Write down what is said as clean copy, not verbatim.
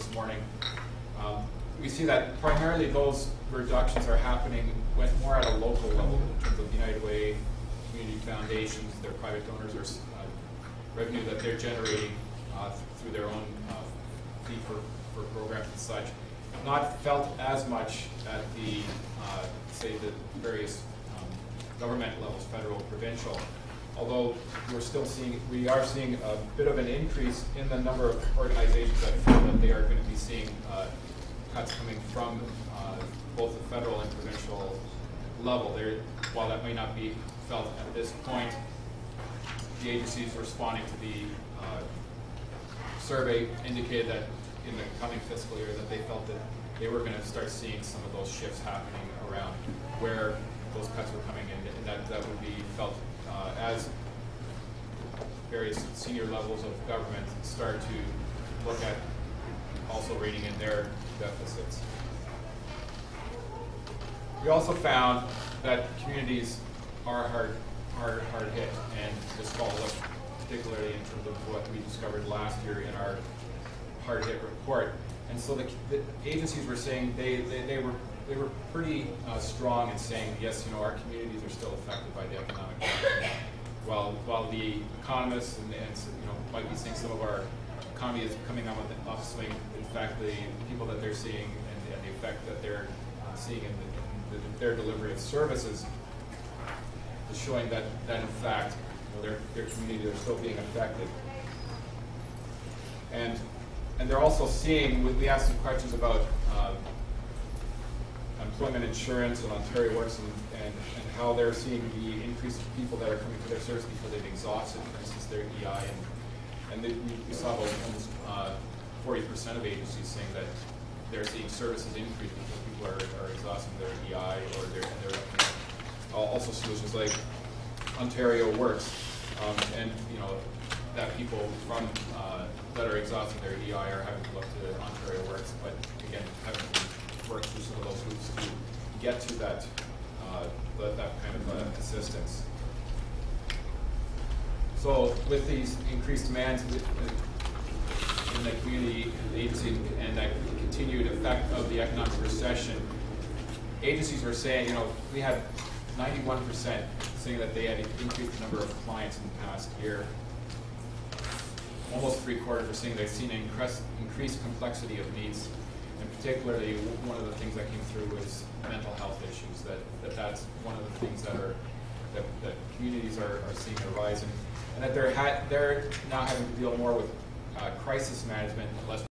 this morning, we see that primarily those reductions are happening more at a local level in terms of United Way, community foundations, their private donors, or revenue that they're generating through their own fee for programs and such. Not felt as much at the, say, the various government levels, federal, provincial. Although we are seeing a bit of an increase in the number of organizations that feel that they are going to be seeing cuts coming from both the federal and provincial level. While that may not be felt at this point, the agencies responding to the survey indicated that in the coming fiscal year that they felt that they were going to start seeing some of those shifts happening around where those cuts were coming in, and that would be felt as various senior levels of government start to look at also reining in their deficits. We also found that communities are hard hit, and this followed up particularly in terms of what we discovered last year in our hard hit report. And so the agencies were saying they were pretty strong in saying, yes, our communities are still affected by the economic downturn. While the economists and might be saying some of our economy is coming on with an upswing, in fact, the people that they're seeing and the effect that they're seeing in their delivery of services is showing that in fact their communities are still being affected. And they're also seeing, we asked some questions about employment insurance and Ontario Works and how they're seeing the increase of people that are coming to their service because they've exhausted, for instance, their EI. And we saw about almost 40% of agencies saying that they're seeing services increase because people are exhausting their EI or their also solutions like Ontario Works, and that people from that are exhausting their EI are having to look to Ontario Works, but again having to work through some of those hoops to get to that kind of assistance. So with these increased demands in the community, the agency, and that continued effect of the economic recession, agencies were saying, we had 91% saying that they had increased the number of clients in the past year. Almost 3/4 were saying they've seen an increased complexity of needs, and particularly one of the things that came through was mental health issues. That's one of the things that communities are seeing a rise in, and that they're now having to deal more with crisis management, less